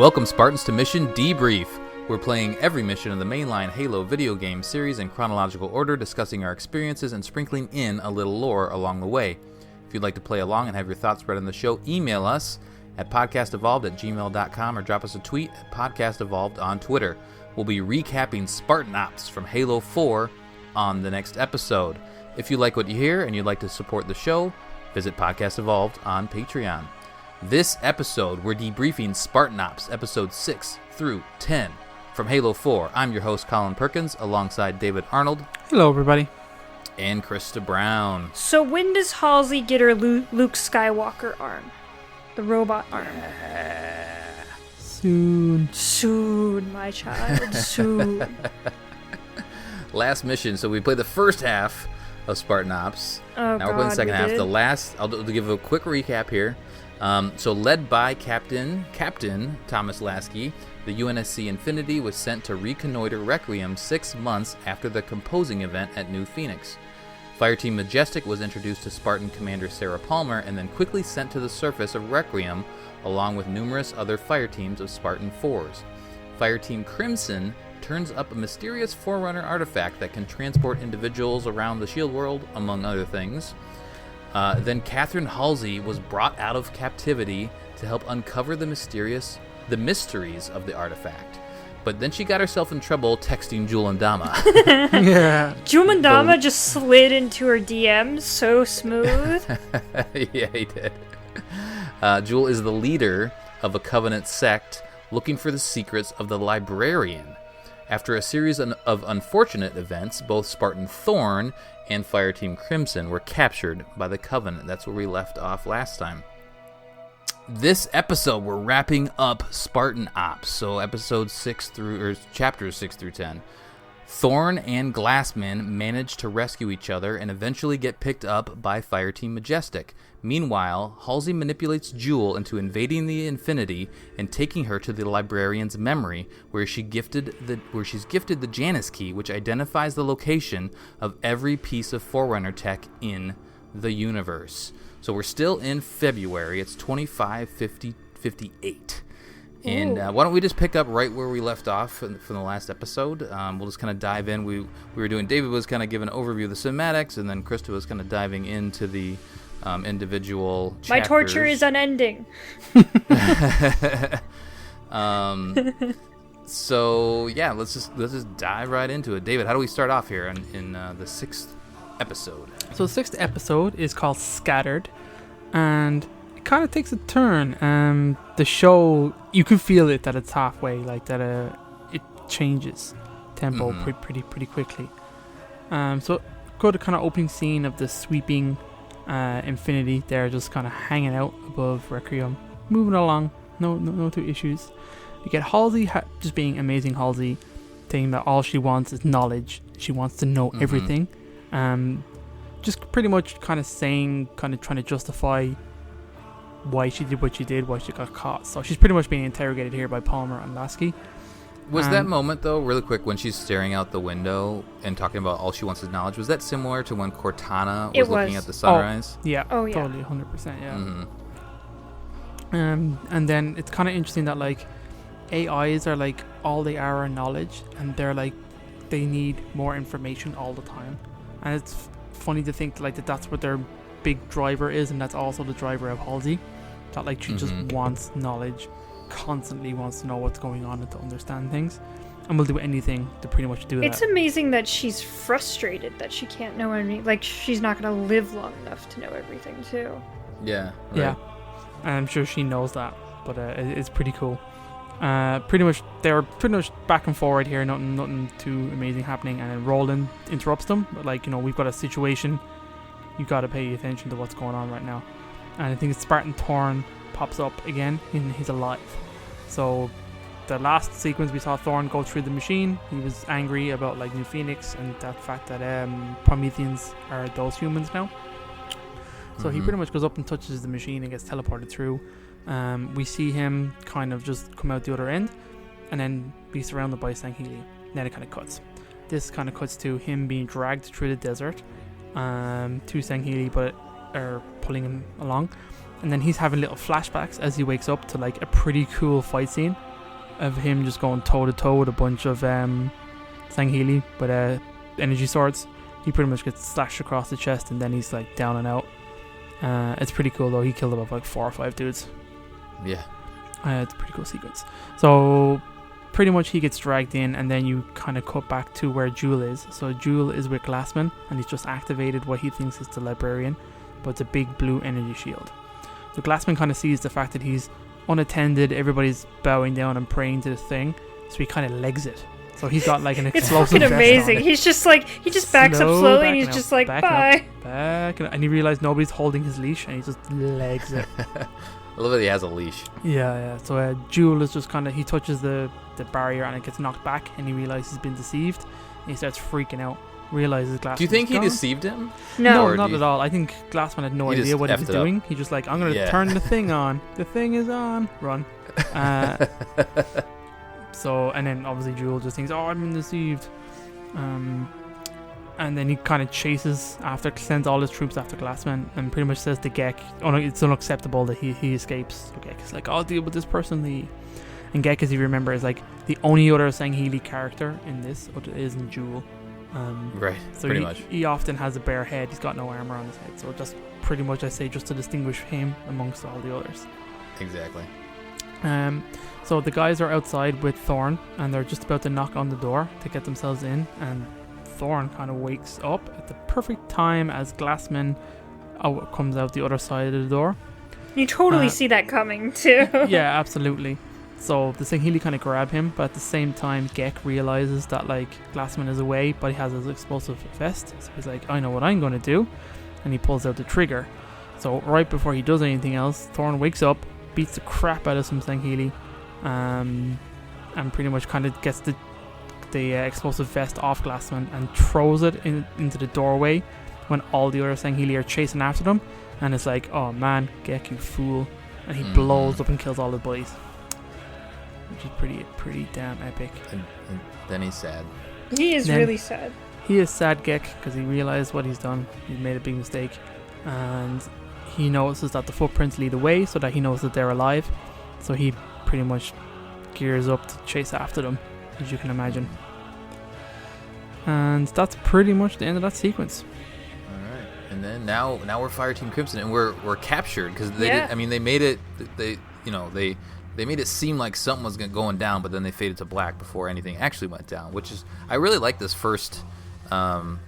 Welcome, Spartans, to Mission Debrief. We're playing every mission of the mainline Halo video game series in chronological order, discussing our experiences and sprinkling in a little lore along the way. If you'd like to play along and have your thoughts read on the show, email us at podcastevolved@gmail.com or drop us a tweet at podcastevolved on Twitter. We'll be recapping Spartan Ops from Halo 4 on the next episode. If you like what you hear and you'd like to support the show, visit Podcast Evolved on Patreon. This episode, we're debriefing Spartan Ops, episodes 6 through 10 from Halo 4. I'm your host, Colin Perkins, alongside David Arnold. Hello, everybody. And Krista Brown. So when does Halsey get her Luke Skywalker arm? The robot arm. Soon. Soon, my child. Soon. Last mission. So we played the first half of Spartan Ops. Oh, now we're playing the second half. did? The last, I'll give a quick recap here. So led by Captain Thomas Lasky, the UNSC Infinity was sent to reconnoiter Requiem 6 months after the composing event at New Phoenix. Fireteam Majestic was introduced to Spartan Commander Sarah Palmer and then quickly sent to the surface of Requiem, along with numerous other fireteams of Spartan 4s. Fireteam Crimson turns up a mysterious Forerunner artifact that can transport individuals around the Shield world, among other things. Then Catherine Halsey was brought out of captivity to help uncover the mysteries of the artifact. But then she got herself in trouble texting Jewel Mdama. Yeah. Jewel Mdama just slid into her DMs so smooth. Yeah, he did. Jewel is the leader of a Covenant sect looking for the secrets of the Librarian. After a series of unfortunate events, both Spartan Thorn and Fireteam Crimson were captured by the Covenant. That's where we left off last time. This episode, we're wrapping up Spartan Ops, so chapters 6 through 10. Thorn and Glassman manage to rescue each other and eventually get picked up by Fireteam Majestic. Meanwhile, Halsey manipulates Jewel into invading the Infinity and taking her to the Librarian's memory, where she's gifted the Janus key, which identifies the location of every piece of Forerunner tech in the universe. So we're still in February. It's 2558. And why don't we just pick up right where we left off from the last episode? We'll just kind of dive in. David was kind of giving an overview of the cinematics, and then Krista was kind of diving into the individual chapters. My torture is unending. So yeah, let's just dive right into it. David, how do we start off here in the 6th episode? So the 6th episode is called Scattered, and it kind of takes a turn. The show, you can feel it that it's halfway, like that it changes tempo pretty quickly. So go to kind of opening scene of the sweeping Infinity. They're just kind of hanging out above Requiem, moving along, no two issues. You get Halsey just being amazing Halsey, saying that all she wants is knowledge. She wants to know everything. Just pretty much kind of saying, kind of trying to justify why she did what she did, why she got caught. So she's pretty much being interrogated here by Palmer and Lasky. Was that moment, though, really quick, when she's staring out the window and talking about all she wants is knowledge, was that similar to when Cortana was looking at the sunrise? Totally, 100%, yeah. And then it's kind of interesting that, like, AIs are, like, all they are knowledge, and they're, like, they need more information all the time. And it's funny to think, like, that's what their big driver is, and that's also the driver of Halsey. That, like, she just wants knowledge, constantly wants to know what's going on and to understand things, and will do anything to pretty much do that. It's amazing that she's frustrated that she can't know anything. Like, she's not going to live long enough to know everything, too. Yeah. Right. Yeah. And I'm sure she knows that, but it's pretty cool. Pretty much, they're pretty much back and forward here, nothing too amazing happening, and then Roland interrupts them, but, like, you know, we've got a situation, you got to pay attention to what's going on right now. And I think it's Spartan Thorn pops up again, and he's alive. So the last sequence we saw Thorn go through the machine, he was angry about, like, New Phoenix and that fact that Prometheans are those humans now. So he pretty much goes up and touches the machine and gets teleported through. We see him kind of just come out the other end, and then be surrounded by Sanheili. Then it kind of cuts. This kind of cuts to him being dragged through the desert to Sanheili, but are pulling him along. And then he's having little flashbacks as he wakes up to, like, a pretty cool fight scene of him just going toe to toe with a bunch of Sangheili with energy swords. He pretty much gets slashed across the chest, and then he's like down and out. It's pretty cool though. He killed about like 4 or 5 dudes. Yeah. It's a pretty cool sequence. So pretty much he gets dragged in, and then you kind of cut back to where Jewel is. So Jewel is with Glassman, and he's just activated what he thinks is the librarian, but it's a big blue energy shield. So Glassman kind of sees the fact that he's unattended, everybody's bowing down and praying to the thing, so he kind of legs it. So he's got like an explosive It's fucking amazing. vest on. He's just like, he just backs up slowly and he's just like, bye. And he realized nobody's holding his leash, and he just legs it. I love that he has a leash. Yeah. So Jewel is just kind of, he touches the barrier and it gets knocked back, and he realizes he's been deceived, and he starts freaking out. Realizes Glassman. Do you think he gone. deceived him? No, not at all. I think Glassman had no idea what he was doing. Up. He just like, I'm going to turn the thing on. The thing is on. Run. So, and then obviously Jewel just thinks, oh, I've been deceived. And then he kind of sends all his troops after Glassman, and pretty much says to Gek, oh no, it's unacceptable that he escapes. So Gek is like, I'll deal with this personally. And Gek, as you remember, is like the only other Sangheili character in this isn't Jewel. Right, so pretty much. He often has a bare head. He's got no armor on his head. So just pretty much, I say, just to distinguish him amongst all the others. Exactly. So the guys are outside with Thorn, and they're just about to knock on the door to get themselves in, and Thorn kind of wakes up at the perfect time as Glassman comes out the other side of the door. You totally see that coming too. Yeah, absolutely. So the Sangheili kind of grab him, but at the same time Gek realizes that like Glassman is away, but he has his explosive vest, so he's like, I know what I'm going to do, and he pulls out the trigger. So right before he does anything else, Thorn wakes up, beats the crap out of some Sangheili, and pretty much kind of gets the explosive vest off Glassman and throws it into the doorway when all the other Sangheili are chasing after them, and it's like, oh man, Gek, you fool, and he blows up and kills all the boys, which is pretty damn epic. And then he's sad. He is really sad. He is sad, Gek, because he realized what he's done. He's made a big mistake, and he notices that the footprints lead away, so that he knows that they're alive. So he pretty much gears up to chase after them, as you can imagine. And that's pretty much the end of that sequence. All right, and then now we're Fireteam Crimson, and we're captured because they did. I mean, they made it. They made it seem like something was going down, but then they faded to black before anything actually went down. Which is, I really like this first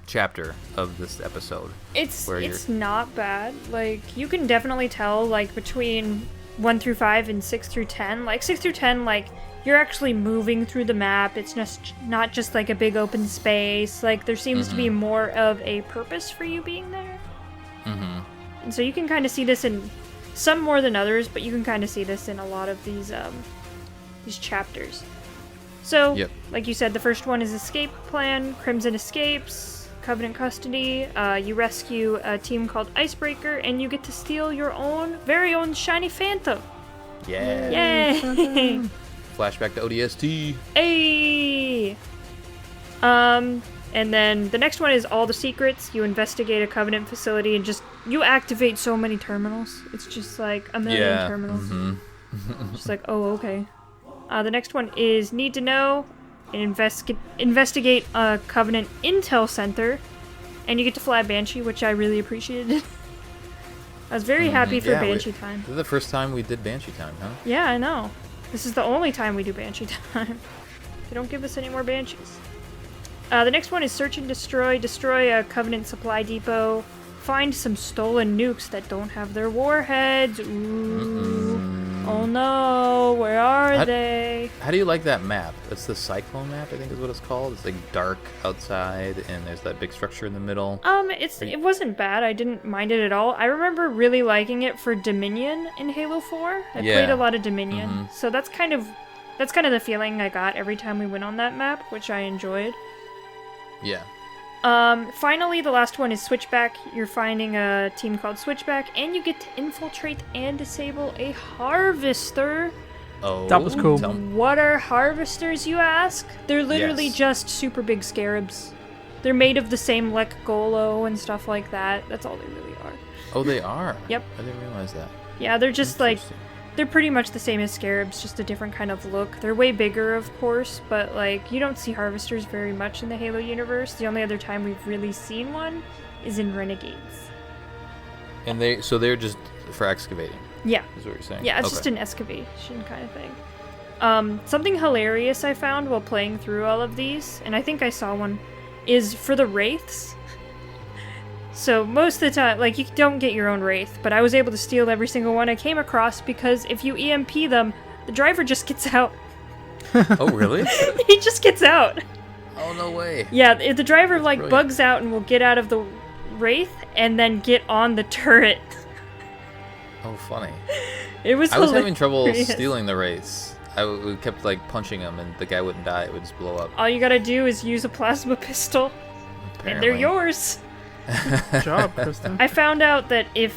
chapter of this episode. It's not bad. Like, you can definitely tell, like, between 1 through 5 and 6 through 10. Like 6 through 10, like, you're actually moving through the map. It's just not just like a big open space. Like, there seems to be more of a purpose for you being there. And so you can kind of see this in some more than others, but you can kind of see this in a lot of these chapters. So, like you said, the first one is escape plan. Crimson escapes. Covenant custody. You rescue a team called Icebreaker, and you get to steal your very own shiny Phantom. Yeah. Yay! Flashback to ODST. Hey. And then the next one is all the secrets. You investigate a Covenant facility and you activate so many terminals. It's just like a million terminals. Just like, oh, okay. The next one is need to know and investigate a Covenant intel center, and you get to fly Banshee, which I really appreciated. I was very happy for Banshee time. This is the first time we did Banshee time, huh? Yeah, I know. This is the only time we do Banshee time. They don't give us any more Banshees. The next one is search and destroy. Destroy a Covenant supply depot. Find some stolen nukes that don't have their warheads. Ooh. Oh no, where are they? How do you like that map? It's the Cyclone map, I think is what it's called. It's like dark outside, and there's that big structure in the middle. It wasn't bad. I didn't mind it at all. I remember really liking it for Dominion in Halo 4. I played a lot of Dominion, so that's kind of the feeling I got every time we went on that map, which I enjoyed. Yeah. Finally, the last one is Switchback. You're finding a team called Switchback, and you get to infiltrate and disable a Harvester. Oh, that was cool. What are Harvesters, you ask? They're literally just super big scarabs. They're made of the same Lek Golo and stuff like that. That's all they really are. Oh, they are? Yep. I didn't realize that. Yeah, they're just like they're pretty much the same as scarabs, just a different kind of look. They're way bigger, of course, but like you don't see harvesters very much in the Halo universe. The only other time we've really seen one is in Renegades. And they're just for excavating. Yeah. Is what you're saying? Yeah, it's just an excavation kind of thing. Something hilarious I found while playing through all of these, and I think I saw one, is for the wraiths. So most of the time, like, you don't get your own wraith, but I was able to steal every single one I came across because if you EMP them, the driver just gets out. Oh, really? He just gets out. Oh, no way. Yeah, if the driver, That's like, brilliant. bugs out and will get out of the wraith and then get on the turret. Oh, funny. It was I was hilarious. having trouble stealing the wraiths. We kept, like, punching them, and the guy wouldn't die. It would just blow up. All you gotta do is use a plasma pistol, and they're Apparently. yours. Good job, Kristen. I found out that if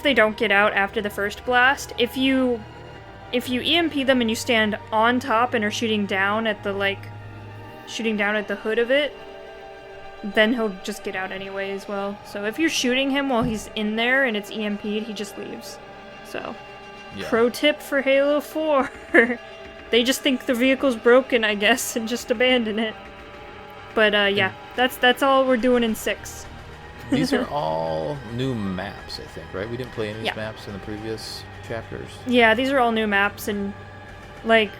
they don't get out after the first blast, if you EMP them and you stand on top and are shooting down at the hood of it, then he'll just get out anyway as well. So if you're shooting him while he's in there and it's EMP'd, he just leaves. So, Yeah. pro tip for Halo 4. They just think the vehicle's broken, I guess, and just abandon it. But yeah, that's all we're doing in 6. These are all new maps, I think, right? We didn't play any of these Yeah. maps in the previous chapters. Yeah, these are all new maps, and like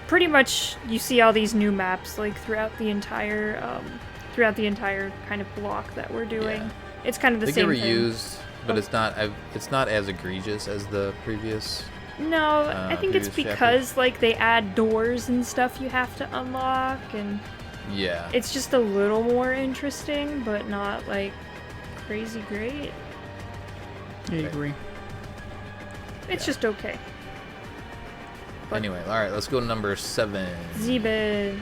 pretty much you see all these new maps like throughout the entire kind of block that we're doing. Yeah. It's kind of the I same think they were thing. used, but it's not as egregious as the previous. No, I think it's previous because like they add doors and stuff you have to unlock, and Yeah. it's just a little more interesting, but not like crazy great. I agree. It's just okay. But- Anyway, all right, let's go to number 7. Zebin.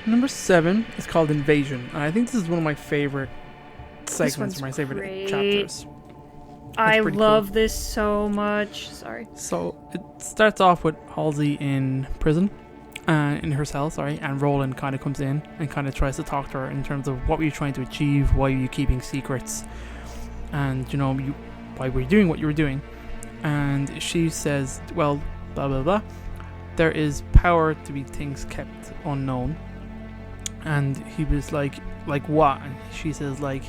Number 7 is called Invasion, and I think this is one of my favorite segments, one's my favorite great. chapters. I pretty love this so much. Sorry. So it starts off with Halsey in prison, in her cell, and Roland kind of comes in and kind of tries to talk to her in terms of what were you trying to achieve, why were you keeping secrets, and why were you doing what you were doing. And she says, well, blah blah blah, there is power to be things kept unknown. And he was like what? And she says like,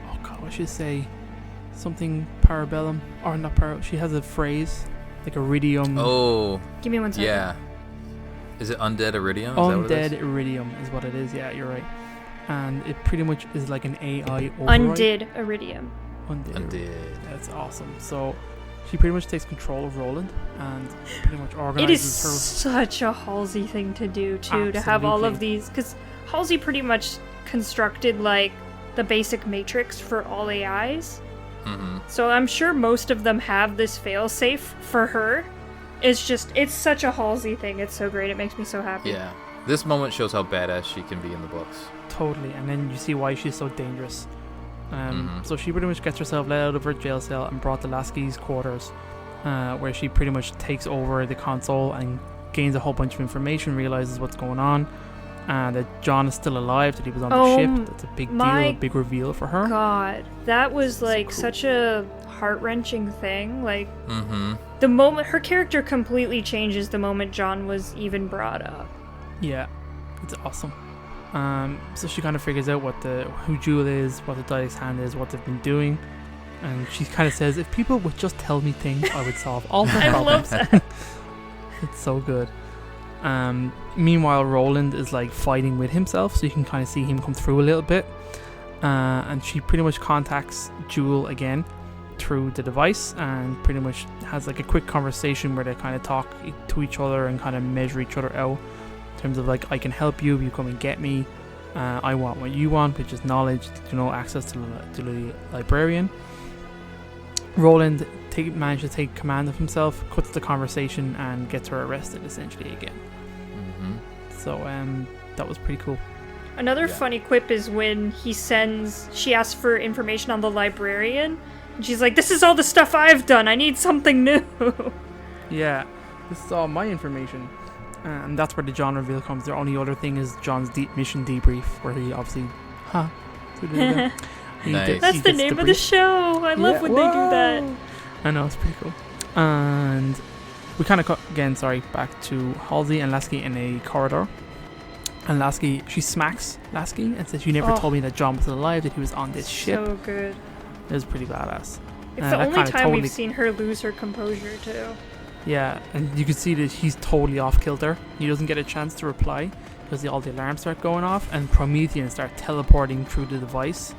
oh god, what should she say? Something parabellum, or not para. She has a phrase like iridium. Oh, Give me 1 second. yeah. Is it undead iridium? Is that what it Undead is? iridium is what it is. Yeah, you're right. And it pretty much is like an AI override. Undid Iridium. Undead. That's awesome. So she pretty much takes control of Roland and pretty much organizes It is her. such a Halsey thing to do, too, to have all of Absolutely. these. Because Halsey pretty much constructed, like, the basic matrix for all AIs. Mm-hmm. So I'm sure most of them have this failsafe for her. It's such a Halsey thing. It's so great. It makes me so happy. Yeah. This moment shows how badass she can be in the books. Totally. And then you see why she's so dangerous. Mhm. So she pretty much gets herself let out of her jail cell and brought to Lasky's quarters, where she pretty much takes over the console and gains a whole bunch of information, realizes what's going on, that John is still alive, that he was on the ship. That's a big deal, a big reveal for her. God, that was like cool. such a heart-wrenching thing. Like, Mm-hmm. the moment her character completely changes the moment John was even brought up. Yeah, it's awesome. So she kind of figures out who Jewel is, what the Dalek's hand is, what they've been doing, and she kind of says, if people would just tell me things, I would solve all their I problems. love that. It's so good. Meanwhile, Roland is like fighting with himself, so you can kind of see him come through a little bit, and she pretty much contacts Jewel again through the device and pretty much has like a quick conversation where they kind of talk to each other and kind of measure each other out in terms of like, I can help you, you come and get me, I want what you want, which is knowledge, access to the librarian. Roland managed to take command of himself, cuts the conversation and gets her arrested essentially again. Mm-hmm. So that was pretty cool. Another Yeah. funny quip is when she asks for information on the librarian, and she's like, this is all the stuff I've done, I need something new. Yeah, this is all my information. And that's where the John reveal comes. The only other thing is John's mission debrief, where he obviously, He Nice. gets- That's he the gets name of brief. the show. I love Yeah, when they do that. whoa. I know, it's pretty cool. And we kind of cut again. Sorry, back to Halsey and Lasky in a corridor. And Lasky, she smacks Lasky and says, "You never told me that John was alive, that he was on this ship." So good. It was pretty badass. It's the only time we've seen her lose her composure too. Yeah, and you can see that he's totally off kilter. He doesn't get a chance to reply because all the alarms start going off, and Prometheans start teleporting through the device,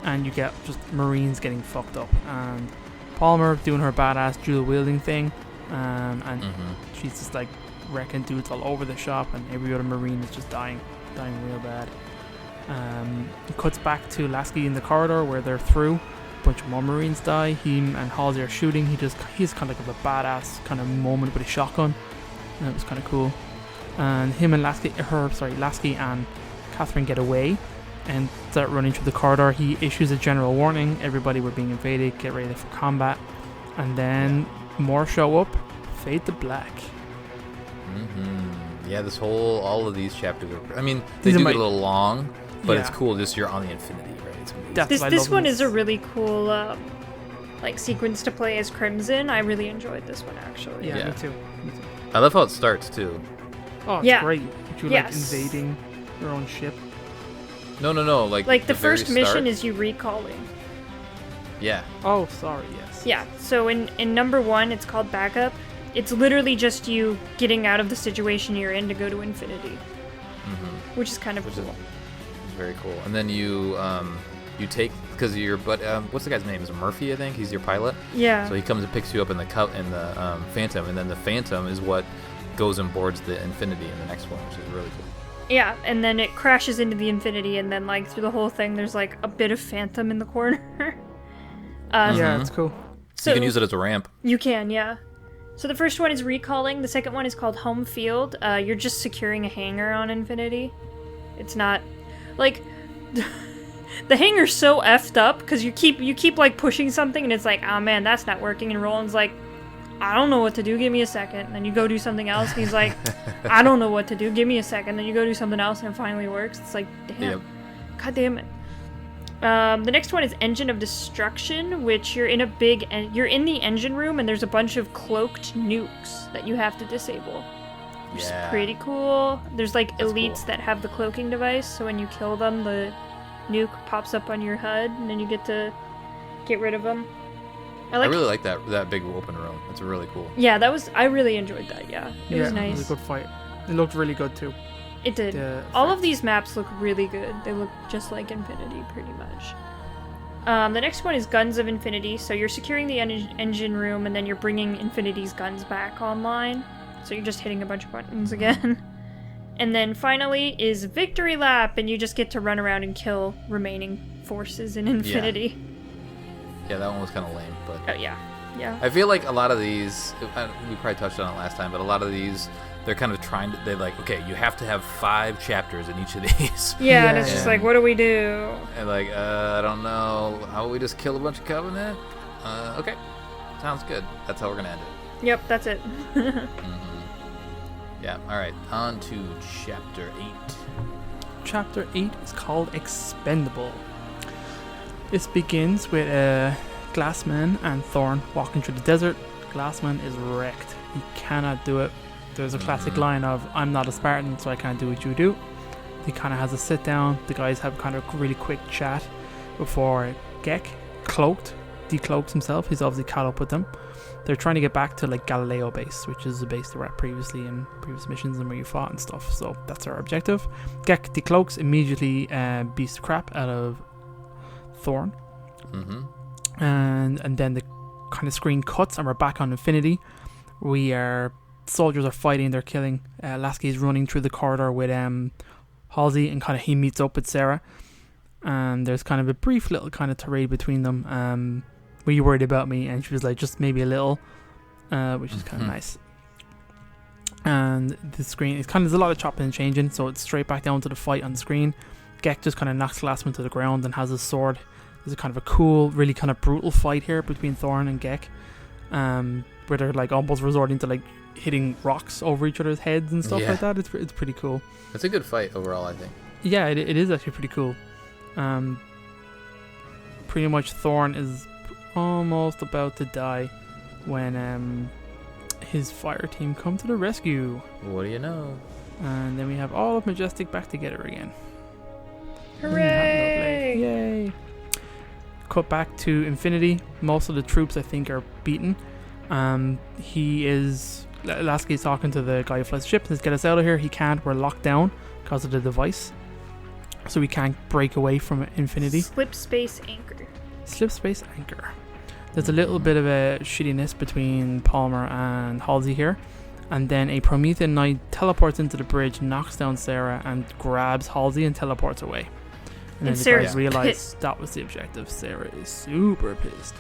and you get just Marines getting fucked up. And Palmer doing her badass dual wielding thing, and she's just like wrecking dudes all over the shop, and every other Marine is just dying real bad. It cuts back to Lasky in the corridor where they're through. A bunch of more Marines die. Him and Halsey are shooting. He's kind of like a badass kind of moment with a shotgun, and it was kind of cool. And him and Lasky and Catherine get away and start running through the corridor. He issues a general warning: everybody, we're being invaded, get ready for combat. And then more show up, fade to black. Yeah, all of these chapters are, I mean, they do get a little long, but it's cool just you're on the Infinity, right? It's amazing. This one is a really cool sequence to play as Crimson. I really enjoyed this one, actually. Yeah. Me too. I love how it starts too. Oh, it's great. You're like invading your own ship. No. Like the first mission is you recalling. Yeah. Oh, sorry, yes. Yeah, so in number 1, it's called Backup. It's literally just you getting out of the situation you're in to go to Infinity. Which is kind of cool. It's very cool. And then you take, because what's the guy's name? Is it Murphy, I think? He's your pilot? Yeah. So he comes and picks you up in the Phantom, and then the Phantom is what goes and boards the Infinity in the next one, which is really cool. Yeah, and then it crashes into the Infinity, and then like through the whole thing there's like a bit of Phantom in the corner. Yeah, it's cool. So you can use it as a ramp. You can, yeah. So the first one is recalling. The second one is called Home Field. You're just securing a hangar on Infinity. It's not like the hangar's so effed up because you keep like pushing something and it's like, oh man, that's not working. And Roland's like, I don't know what to do. Give me a second. And then you go do something else. And he's like, I don't know what to do. Give me a second. Then you go do something else and it finally works. It's like, damn. Yep. God damn it. The next one is Engine of Destruction, which you're in the engine room and there's a bunch of cloaked nukes that you have to disable. Which is pretty cool. There's like elites that have the cloaking device, so when you kill them, the nuke pops up on your HUD and then you get to get rid of them. I really like that big open room. It's really cool. Yeah, I really enjoyed that, yeah. It was nice. It was a good fight. It looked really good too. It did. All of these maps look really good. They look just like Infinity, pretty much. The next one is Guns of Infinity. So you're securing the engine room, and then you're bringing Infinity's guns back online. So you're just hitting a bunch of buttons again. And then finally is Victory Lap, and you just get to run around and kill remaining forces in Infinity. Yeah, that one was kind of lame, but... yeah. I feel like a lot of these, we probably touched on it last time, but a lot of these... They're kind of they're like, okay, you have to have 5 chapters in each of these. Yeah, and it's just like, what do we do? And like, I don't know. How about we just kill a bunch of Covenant? Okay. Sounds good. That's how we're going to end it. Yep, that's it. Yeah, alright. On to Chapter 8. Chapter 8 is called Expendable. This begins with Glassman and Thorn walking through the desert. Glassman is wrecked. He cannot do it. There's a classic line of, I'm not a Spartan, so I can't do what you do. He kind of has a sit down. The guys have kind of a really quick chat before Gek, decloaks himself. He's obviously caught up with them. They're trying to get back to like Galileo base, which is the base they were at previously in previous missions and where you fought and stuff. So that's our objective. Gek decloaks, immediately beats the crap out of Thorn. And then the kind of screen cuts and we're back on Infinity. Soldiers are fighting, they're killing. Lasky's running through the corridor with Halsey, and kind of he meets up with Sarah. And there's kind of a brief little kind of tirade between them. Were you worried about me? And she was like, just maybe a little, which is kind of nice. And the screen, there's a lot of chopping and changing, so it's straight back down to the fight on the screen. Gek just kind of knocks Glassman to the ground and has his sword. There's a kind of a cool, really kind of brutal fight here between Thorn and Gek, where they're like almost resorting to like hitting rocks over each other's heads and stuff like that. It's pretty cool. It's a good fight overall, I think. Yeah, it is actually pretty cool. Pretty much Thorn is almost about to die when his fire team come to the rescue. What do you know? And then we have all of Majestic back together again. Hooray! Yay! Cut back to Infinity. Most of the troops, I think, are beaten. Lasky's talking to the guy who flies the ship. Says, get us out of here. He can't. We're locked down because of the device. So we can't break away from Infinity. Slip space anchor. Slip space anchor. There's a little bit of a shittiness between Palmer and Halsey here. And then a Promethean Knight teleports into the bridge, knocks down Sarah, and grabs Halsey and teleports away. And then the guys realize that was the objective. Sarah is super pissed.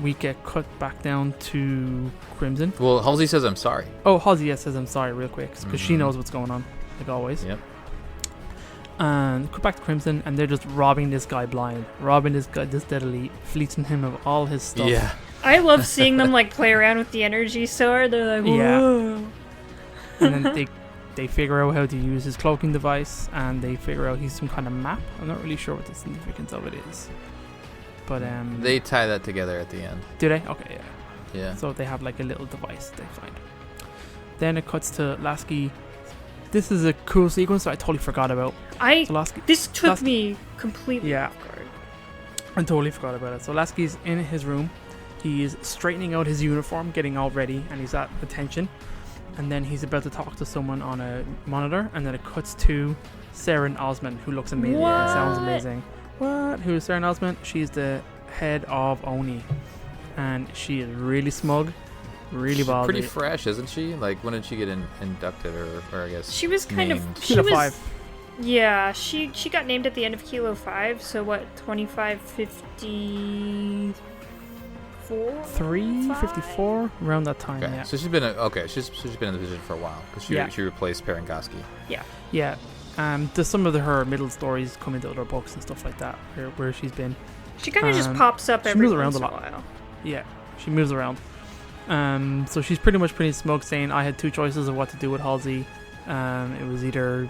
We get cut back down to Crimson. Well, Halsey says, I'm sorry. Oh, Halsey says I'm sorry real quick, because she knows what's going on, like always. Yep. And cut back to Crimson, and they're just robbing this guy blind. Robbing this guy this steadily, fleecing him of all his stuff. Yeah. I love seeing them like play around with the energy sword. They're like, whoa. Yeah. And then they figure out how to use his cloaking device, and they figure out he's some kind of map. I'm not really sure what the significance of it is. But they tie that together at the end. Do they? Okay, yeah. Yeah. So they have like a little device they find. Then it cuts to Lasky. This is a cool sequence that I totally forgot about. This took me completely off guard. I totally forgot about it. So Lasky's in his room. He's straightening out his uniform, getting all ready, and he's at attention. And then he's about to talk to someone on a monitor, and then it cuts to Saren Osman, who looks amazing and sounds amazing. What? Who is Saren Osman? She's the head of Oni, and she is really smug, really ballsy. Pretty fresh, isn't she? Like, when did she get inducted, or I guess she was kind named? of Kilo 5. Yeah, she got named at the end of Kilo 5. So what? 2550. 354 around that time. Okay. Yeah. So she's been in the position for a while because she replaced Perengoski. Yeah. There's some of her middle stories come into other books and stuff like that where she's been. She kind of just pops up every once in a while. Yeah, she moves around. So she's pretty smug, saying I had two choices of what to do with Halsey. It was either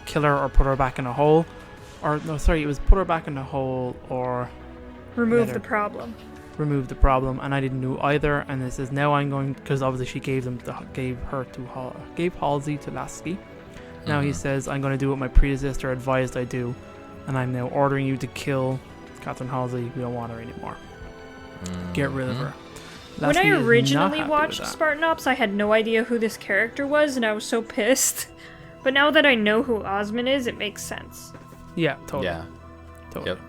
kill her or put her back in a hole, it was put her back in a hole or remove the problem. Remove the problem, and I didn't do either. And it says now I'm going, because obviously she gave Halsey to Lasky. Now he says I'm going to do what my predecessor advised I do, and I'm now ordering you to kill Catherine Halsey. We don't want her anymore. Get rid of her. When I originally watched Spartan Ops, I had no idea who this character was, and I was so pissed. But now that I know who Osman is, it makes sense. Yeah, totally. Yeah. Totally. Yep.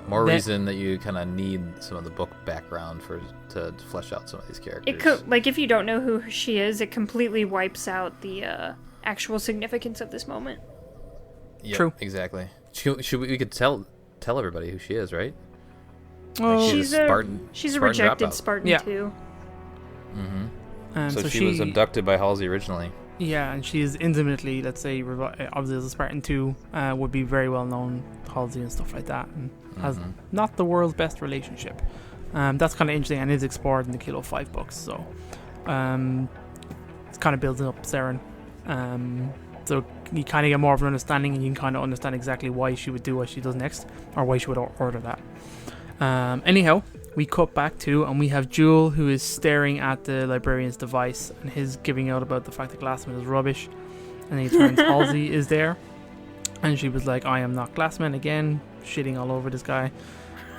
More reason that you kind of need some of the book background to flesh out some of these characters. It could, like, if you don't know who she is, it completely wipes out the actual significance of this moment. Yep, True. Exactly. We could tell everybody who she is, right? Oh, like she's a rejected dropout. Spartan too. Mm-hmm. So she was abducted by Halsey originally. Yeah, and she is intimately, let's say, obviously as a Spartan 2, would be very well known, Halsey and stuff like that, and has not the world's best relationship. That's kind of interesting and is explored in the Kilo 5 books, so it's kind of building up Saren. So you kind of get more of an understanding, and you can kind of understand exactly why she would do what she does next, or why she would order that. Anyhow, we cut back to, and we have Jewel, who is staring at the librarian's device, and his giving out about the fact that Glassman is rubbish. And then he turns, Halsey is there, and she was like, I am not Glassman, again, shitting all over this guy.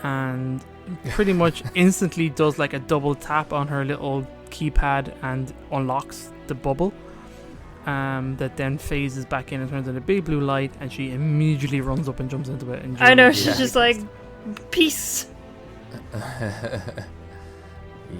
And pretty much instantly does like a double tap on her little keypad and unlocks the bubble. That then phases back in and turns into a big blue light, and she immediately runs up and jumps into it. And I know, she's just like, peace.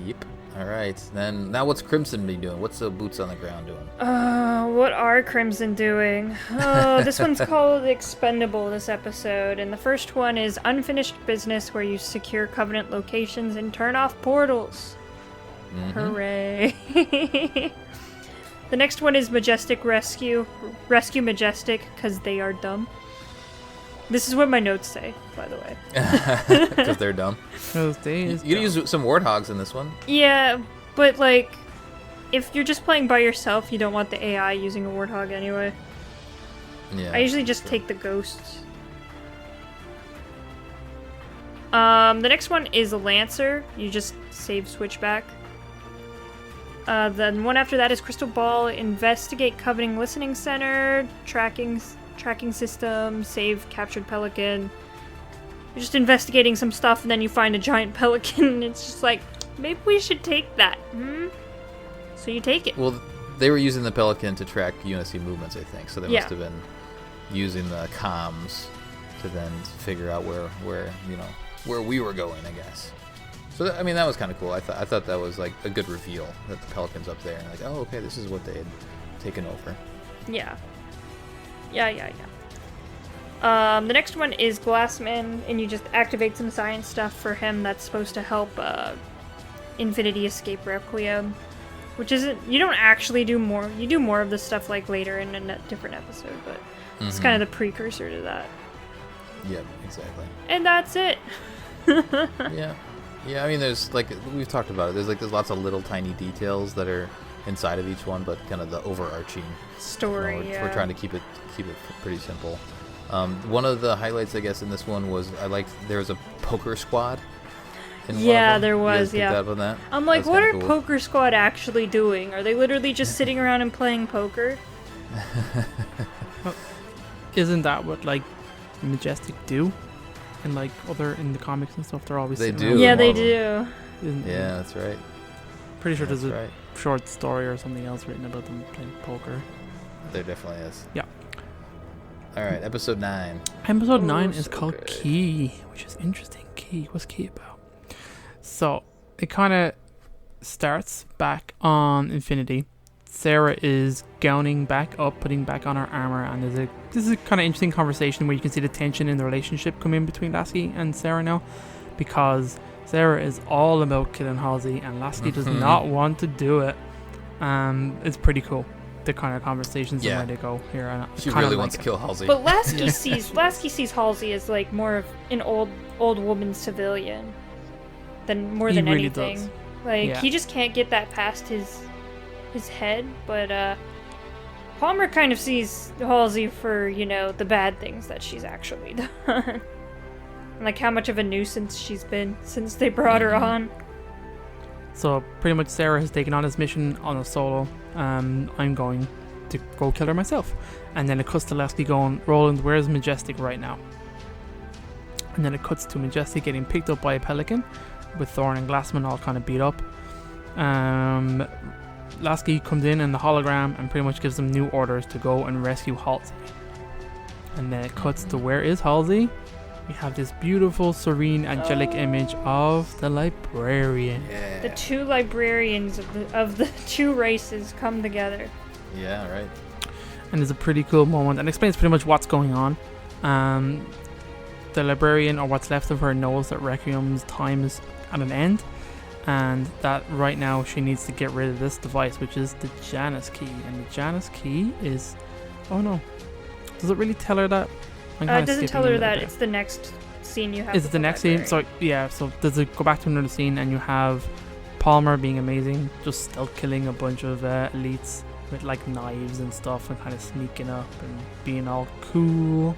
Yep. All right. Then now, what's Crimson be doing? What's the boots on the ground doing? What are Crimson doing? Oh, this one's called Expendable this episode, and the first one is Unfinished Business, where you secure Covenant locations and turn off portals. Hooray! The next one is Majestic Rescue Majestic, because they are dumb. This is what my notes say, by the way. Because they're dumb. Those days. You can use some warthogs in this one. Yeah, but like, if you're just playing by yourself, you don't want the AI using a warthog anyway. Yeah. I usually just take the ghosts. The next one is a Lancer. You just save Switchback. The one after that is Crystal Ball. Investigate Coveting Listening Center. Tracking system. Save Captured Pelican. You're just investigating some stuff, and then you find a giant pelican, and it's just like, maybe we should take that. So you take it. Well, they were using the pelican to track UNSC movements, I think. So they must have been using the comms to then figure out where we were going, I guess. So that was kind of cool. I thought that was like a good reveal that the pelican's up there, and like, oh, okay, this is what they had taken over. Yeah. The next one is Glassman, and you just activate some science stuff for him that's supposed to help Infinity escape Requiem, which isn't. You don't actually do more. You do more of this stuff like later in a different episode, but it's kind of the precursor to that. Yep, exactly. And that's it. Yeah. I mean, there's like we've talked about it. There's lots of little tiny details that are inside of each one, but kind of the overarching story. We're trying to keep it pretty simple. One of the highlights, I guess, in this one was there was a poker squad. Yeah, there was. Yeah. Up on that? I'm like, what are Poker Squad actually doing? Are they literally just sitting around and playing poker? Well, isn't that what like Majestic do? And like in the comics and stuff, they're always they sitting do. around. Yeah, they do. Yeah, that's right. Pretty sure there's a short story or something else written about them playing poker. There definitely is. Yeah. All right, episode 9. Episode 9 is called Key, which is interesting. Key, what's Key about? So it kind of starts back on Infinity. Sarah is gowning back up, putting back on her armor, and this is a kind of interesting conversation where you can see the tension in the relationship come in between Lasky and Sarah now, because Sarah is all about killing Halsey, and Lasky does not want to do it. It's pretty cool, the kind of conversations and where they go here. And she really wants to kill Halsey. But Lasky sees Halsey as like more of an old woman civilian than than really anything. Does. Like he just can't get that past his head. But Palmer kind of sees Halsey for the bad things that she's actually done, and like how much of a nuisance she's been since they brought her on. So pretty much Sarah has taken on this mission on a solo. I'm going to go kill her myself. And then it cuts to Lasky going, Roland, where's Majestic right now? And then it cuts to Majestic getting picked up by a pelican with Thorn and Glassman all kind of beat up. Lasky comes in the hologram and pretty much gives them new orders to go and rescue Halsey. And then it cuts to where is Halsey? We have this beautiful, serene, angelic image of the librarian. Yeah. The two librarians of the two races come together. Yeah, right. And it's a pretty cool moment and explains pretty much what's going on. The librarian, or what's left of her, knows that Requiem's time is at an end, and that right now she needs to get rid of this device, which is the Janus key. And the Janus key is... oh no. Does it really tell her that? It doesn't tell her that. It's the next scene you have. Is it the next scene? So yeah, so does it go back to another scene and you have Palmer being amazing, just stealth killing a bunch of elites with like knives and stuff and kind of sneaking up and being all cool.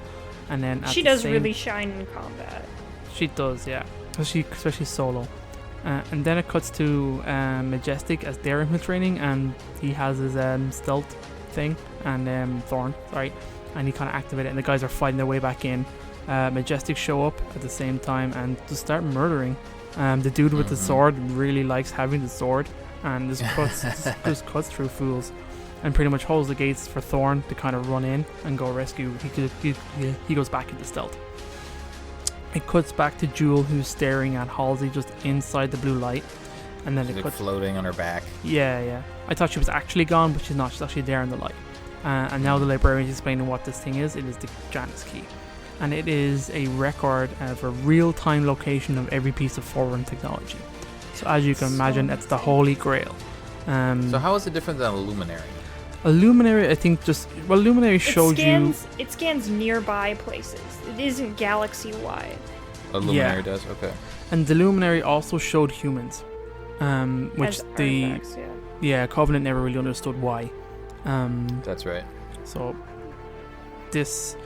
And then she does really shine in combat. She does, yeah. Especially solo. And then it cuts to Majestic as they're infiltrating, and he has his stealth thing, and Thorn, sorry, and he kind of activated it, and the guys are fighting their way back in. Majestic show up at the same time and just start murdering. The dude with the sword really likes having the sword, and this cuts through fools, and pretty much holds the gates for Thorn to kind of run in and go rescue. He goes back into stealth. It cuts back to Jewel, who's staring at Halsey just inside the blue light, and then she's like floating on her back. Yeah. I thought she was actually gone, but she's not. She's actually there in the light. And now the librarian is explaining what this thing is. It is the Janus key, and it is a record of a real-time location of every piece of Forerunner technology. So as you can imagine, it's the Holy Grail. So how is it different than a Luminary? A Luminary, I think, Luminary shows you... It scans nearby places. It isn't galaxy-wide. A Luminary does? Okay. And the Luminary also showed humans, which Covenant never really understood why. That's right. So, this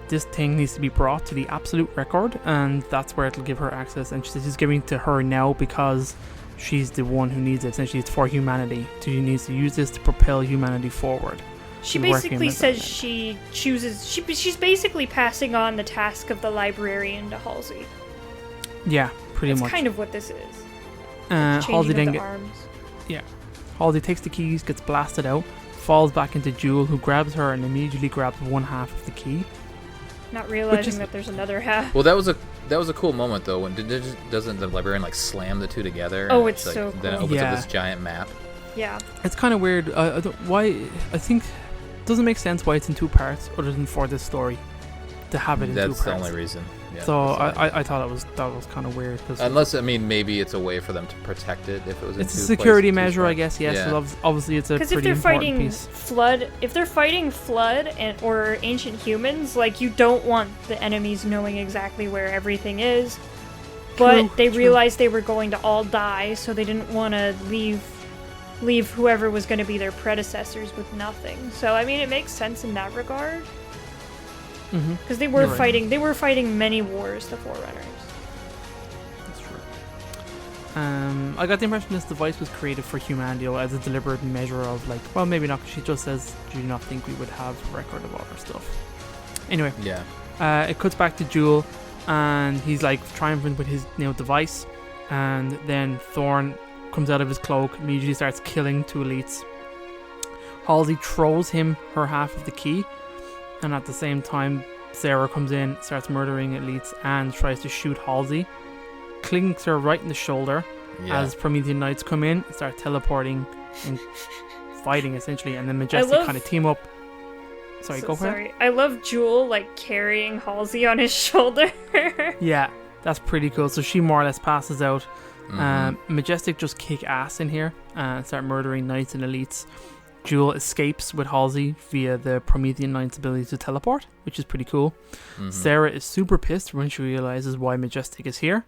this thing needs to be brought to the absolute record, and that's where it'll give her access. And she says she's giving to her now because she's the one who needs it. Essentially, it's for humanity. She needs to use this to propel humanity forward. She basically says she's basically passing on the task of the librarian to Halsey. Yeah, pretty much. That's kind of what this is. Halsey then arms. Yeah. Halsey takes the keys, gets blasted out, falls back into Jewel, who grabs her and immediately grabs one half of the key. Not realizing that there's another half. Well, that was a cool moment though. When doesn't the librarian like slam the two together? Oh, it's like, so cool. Then it opens up this giant map. Yeah. It's kind of weird. I think it doesn't make sense why it's in 2 parts, other than for this story to have it in 2 parts. That's the only reason. Yeah, so I thought that was kind of weird. Unless maybe it's a way for them to protect it if it was. It's a security measure, I guess. Yes, yeah. So obviously it's a pretty if they're important fighting piece. if they're fighting Flood or ancient humans, like you don't want the enemies knowing exactly where everything is. But they realized they were going to all die, so they didn't want to leave whoever was going to be their predecessors with nothing. So I mean, it makes sense in that regard. Because they were fighting many wars, the Forerunners. That's true. I got the impression this device was created for humanity as a deliberate measure of like, well, maybe not. Cause she just says, "Do you not think we would have a record of all our stuff?" Anyway, yeah. It cuts back to Jewel, and he's like triumphant with his device, and then Thorn comes out of his cloak, immediately starts killing 2 elites. Halsey throws him her half of the key. And at the same time, Sarah comes in, starts murdering elites, and tries to shoot Halsey. Clinks her right in the shoulder as Promethean Knights come in, start teleporting and fighting essentially, and then Majestic kind of team up. Sorry, go for it. I love Jewel like carrying Halsey on his shoulder. Yeah, that's pretty cool. So she more or less passes out. Majestic just kick ass in here and start murdering knights and elites. Jewel escapes with Halsey via the Promethean Knight's ability to teleport, which is pretty cool. Sarah is super pissed when she realizes why Majestic is here.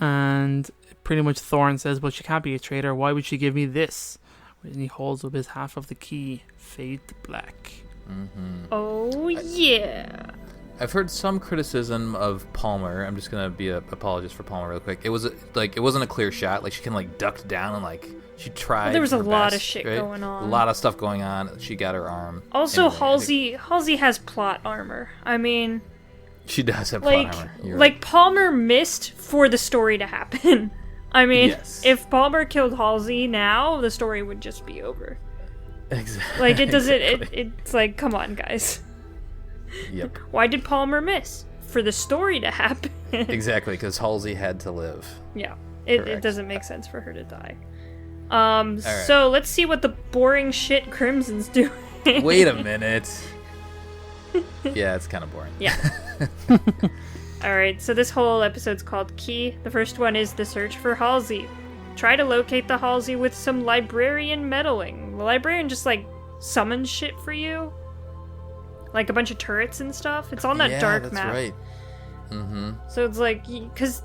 And pretty much Thorn says, well, she can't be a traitor. Why would she give me this? And he holds up his half of the key. Fade to black. Oh, yeah. I've heard some criticism of Palmer. I'm just gonna be an apologist for Palmer real quick. It wasn't a clear shot. Like she can like ducked down and like she tried. There was a lot of best, shit right? going on. A lot of stuff going on. She got her arm. Also, anyway, Halsey has plot armor. I mean, she does have plot armor. You're like right. Palmer missed for the story to happen. I mean, yes. If Palmer killed Halsey now, the story would just be over. Exactly. Like it doesn't. It's like, come on, guys. Yep. Why did Palmer miss? For the story to happen. Exactly, because Halsey had to live. Yeah. It doesn't make sense for her to die. So let's see what the boring shit Crimson's doing. Wait a minute. Yeah, it's kind of boring. Yeah. Alright, so this whole episode's called Key. The first one is the search for Halsey. Try to locate the Halsey with some librarian meddling. The librarian just like summons shit for you. Like a bunch of turrets and stuff. It's on that dark map. Yeah, that's right. So it's like, because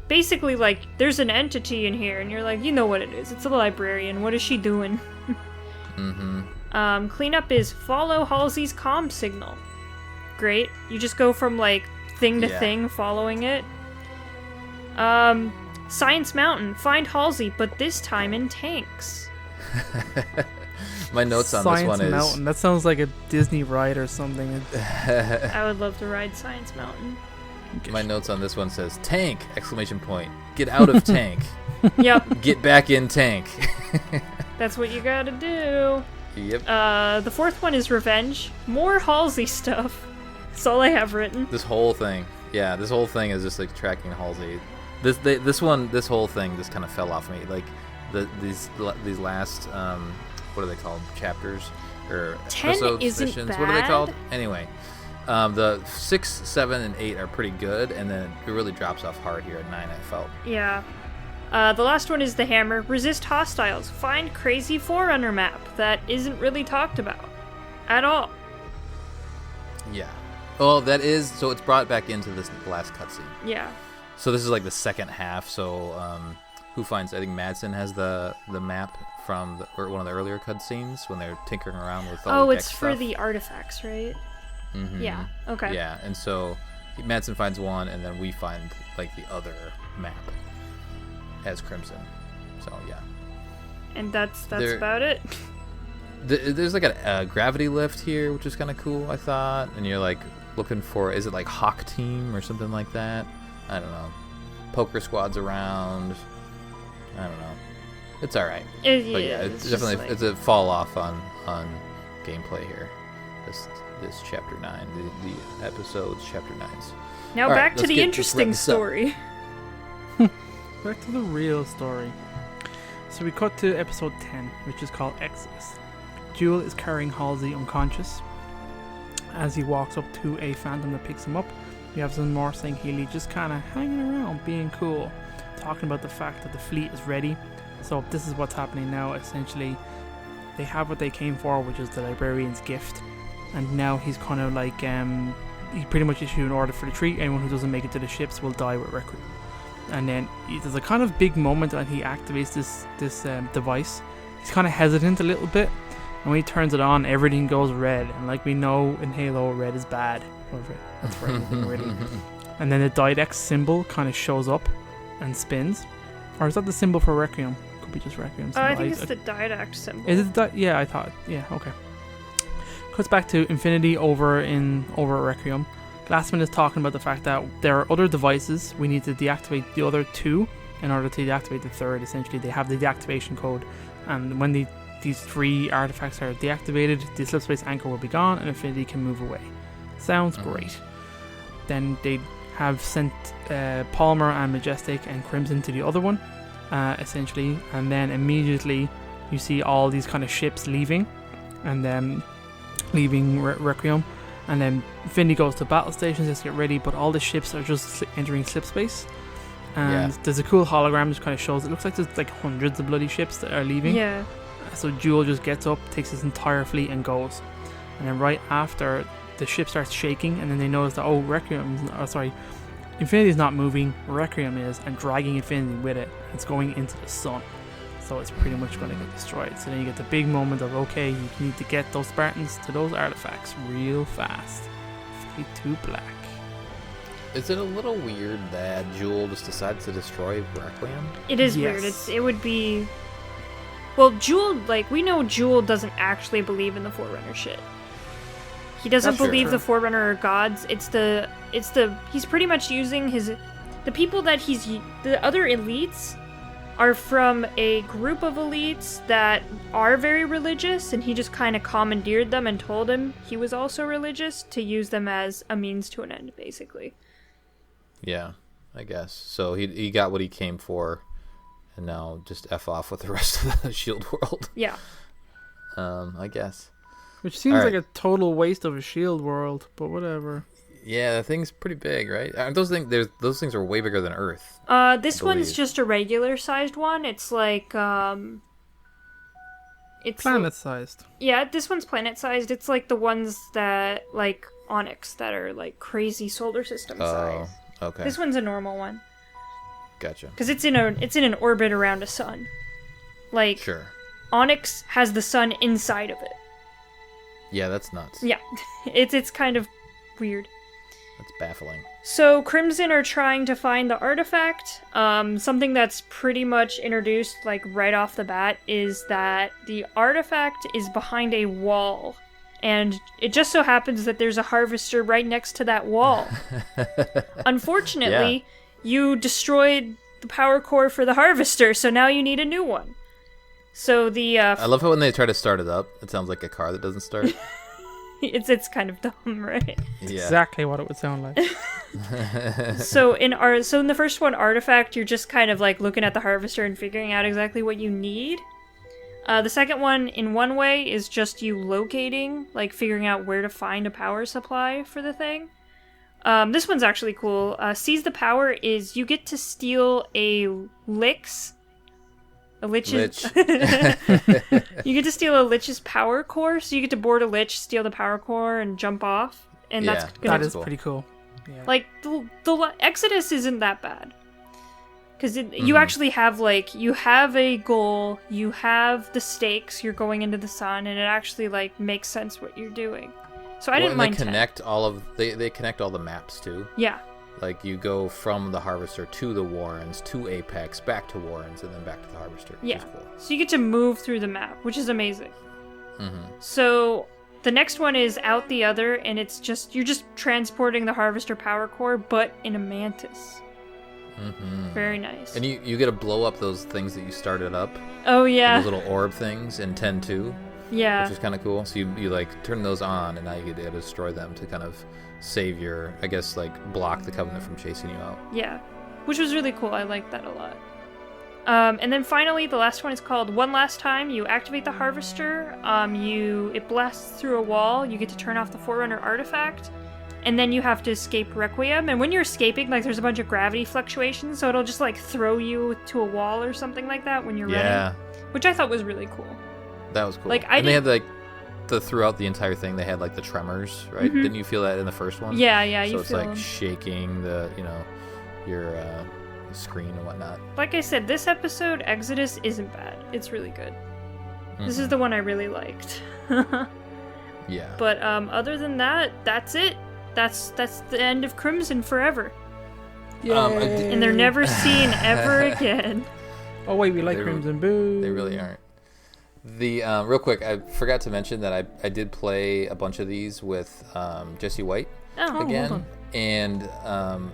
basically, like, there's an entity in here, and you're like, you know what it is. It's a librarian. What is she doing? Cleanup is follow Halsey's comm signal. Great. You just go from, like, thing to thing following it. Science Mountain. Find Halsey, but this time in tanks. My notes on Science this one is... Mountain. That sounds like a Disney ride or something. I would love to ride Science Mountain. My notes on this one says, tank! Exclamation point. Get out of tank. Yep. Get back in tank. That's what you gotta do. Yep. The fourth one is revenge. More Halsey stuff. That's all I have written. This whole thing. Yeah, this whole thing is just like tracking Halsey. This whole thing just kind of fell off me. Like, these last... what are they called? Chapters? Or 10 episodes, isn't missions? bad. What are they called? Anyway, the 6, 7, and 8 are pretty good, and then it really drops off hard here at 9, I felt. Yeah. The last one is the hammer. Resist hostiles. Find crazy Forerunner map that isn't really talked about at all. Yeah. Well, that is... So it's brought back into this last cutscene. Yeah. So this is like the second half, so... who finds... I think Madsen has the map from one of the earlier cutscenes when they're tinkering around with all the it's stuff. for the artifacts, right? Mm-hmm. Yeah. Okay. Yeah, and so Madsen finds one, and then we find like the other map as Crimson. So yeah. And that's about it. There's like a gravity lift here, which is kind of cool, I thought. And you're like looking for, is it like Hawk Team or something like that? I don't know. Poker squads around. I don't know. It's all right. But yeah, it's definitely it's a fall off on gameplay here. This chapter 9, the episodes chapter 9s. Now all back right, to the interesting story. Back to the real story. So we cut to episode 10, which is called Exodus. Jewel is carrying Halsey unconscious. As he walks up to a phantom that picks him up, we have some more saying Healy just kind of hanging around, being cool, talking about the fact that the fleet is ready. So this is what's happening now. Essentially, they have what they came for, which is the librarian's gift. And now he's kind of like, he pretty much issued an order for the retreat. Anyone who doesn't make it to the ships will die with Requiem. And then there's a kind of big moment when he activates this device. He's kind of hesitant a little bit. And when he turns it on, everything goes red. And like we know in Halo, red is bad. That's for everything, really. And then the Didex symbol kind of shows up and spins. Or is that the symbol for Requiem? Could be just Requiem symbol. I think it's the Didact symbol. Is it that? Yeah, I thought. Yeah, okay. Cuts back to Infinity over at Requiem. Glassman is talking about the fact that there are other devices. We need to deactivate the other two in order to deactivate the third. Essentially, they have the deactivation code. And when these 3 artifacts are deactivated, the slipspace anchor will be gone and Infinity can move away. Sounds great. Then they have sent Palmer and Majestic and Crimson to the other one, essentially. And then immediately you see all these kind of ships leaving, and then leaving Requiem. And then Infinity goes to battle stations just to get ready, but all the ships are just entering slipspace. And there's a cool hologram that kind of shows, it looks like there's like hundreds of bloody ships that are leaving. Yeah. So Jewel just gets up, takes his entire fleet and goes. And then right after, the ship starts shaking, and then they notice that, Infinity's not moving, Requiem is, and dragging Infinity with it. It's going into the sun. So it's pretty much going to get destroyed. So then you get the big moment of, okay, you need to get those Spartans to those artifacts real fast. Fade to black. Is it a little weird that Jewel just decides to destroy Requiem? It is weird. It would be... Well, Jewel, like, we know Jewel doesn't actually believe in the Forerunner shit. He doesn't believe the Forerunner are gods. He's pretty much using the people that the other elites are from a group of elites that are very religious, and he just kind of commandeered them and told him he was also religious to use them as a means to an end, basically. Yeah, I guess. So he got what he came for, and now just F off with the rest of the SHIELD world. Yeah. I guess. Which seems like a total waste of a SHIELD world, but whatever. Yeah, the thing's pretty big, right? Those things are way bigger than Earth. This one's just a regular sized one. It's like it's planet-sized. Yeah, this one's planet-sized. It's like the ones that like Onyx that are like crazy solar system size. Okay. This one's a normal one. Gotcha. Because it's in an orbit around a sun. Like sure. Onyx has the sun inside of it. Yeah, that's nuts. Yeah, it's kind of weird. That's baffling. So Crimson are trying to find the artifact. Something that's pretty much introduced like right off the bat is that the artifact is behind a wall. And it just so happens that there's a harvester right next to that wall. Unfortunately, you destroyed the power core for the harvester, so now you need a new one. So the I love how when they try to start it up, it sounds like a car that doesn't start. it's kind of dumb, right? Yeah. Exactly what it would sound like. So in the first one, Artifact, you're just kind of like looking at the harvester and figuring out exactly what you need. The second one, in one way, is just you locating, like figuring out where to find a power supply for the thing. This one's actually cool. Seize the Power is you get to steal a Lich. You get to steal a Lich's power core, so you get to board a Lich, steal the power core, and jump off. And that is pretty cool. Yeah. Like the Exodus isn't that bad. Because you actually have, like, you have a goal, you have the stakes, you're going into the sun, and it actually, like, makes sense what you're doing. So I didn't mind they connect they connect all the maps too. Yeah. Like you go from the Harvester to the Warrens, to Apex, back to Warrens, and then back to the Harvester. Yeah. Which is cool. So you get to move through the map, which is amazing. Mm-hmm. So the next one is Out the Other, and you're just transporting the Harvester power core, but in a Mantis. Mm-hmm. Very nice. And you get to blow up those things that you started up. Oh yeah. Those little orb things in 10-2. Yeah. Which is kind of cool. So you like turn those on, and now you get to destroy them to kind of save your, I guess, like block the Covenant from chasing you out. Yeah, which was really cool. I liked that a lot. And then finally, the last one is called One Last Time. You activate the Harvester. It blasts through a wall. You get to turn off the Forerunner artifact, and then you have to escape Requiem. And when you're escaping, like there's a bunch of gravity fluctuations, so it'll just like throw you to a wall or something like that when you're running. Which I thought was really cool. That was cool. Like they had like throughout the entire thing, they had like the tremors, right? Mm-hmm. Didn't you feel that in the first one? Yeah. So it's like shaking the, your screen and whatnot. Like I said, this episode, Exodus, isn't bad. It's really good. Mm-hmm. This is the one I really liked. Yeah. But other than that, that's it. That's the end of Crimson forever. And they're never seen ever again. Oh wait, we like Crimson. Boo. They really aren't. The real quick, I forgot to mention that I did play a bunch of these with Jesse White again, and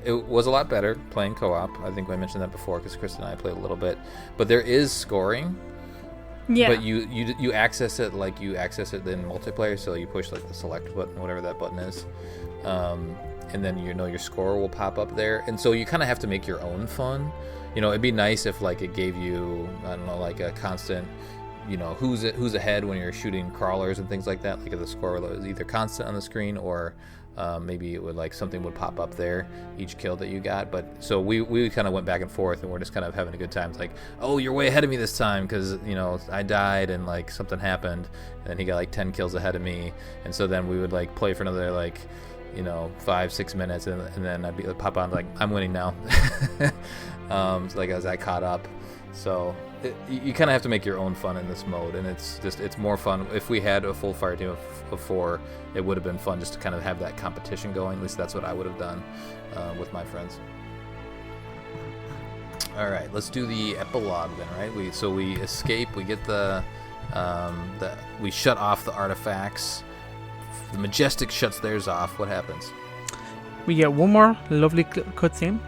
it was a lot better playing co-op. I think I mentioned that before because Chris and I played a little bit, but there is scoring. Yeah. But you access it like you access it in multiplayer, so you push like the select button, whatever that button is, and then your score will pop up there, and so you kind of have to make your own fun. It'd be nice if like it gave you, I don't know, like a constant, who's ahead when you're shooting crawlers and things like that. Like if the score was either constant on the screen or maybe it would like something would pop up there each kill that you got. But so we kind of went back and forth, and we're just kind of having a good time. It's like, oh, you're way ahead of me this time because I died and like something happened, and then he got like 10 kills ahead of me, and so then we would like play for another like 5-6 minutes, and then I'd be pop on like I'm winning now. So like as I caught up. So you kind of have to make your own fun in this mode, and it's more fun. If we had a full fire team of 4, it would have been fun just to kind of have that competition going. At least that's what I would have done with my friends. All right, let's do the epilogue then, right? We escape, we get we shut off the artifacts. The Majestic shuts theirs off. What happens? We get one more lovely cutscene.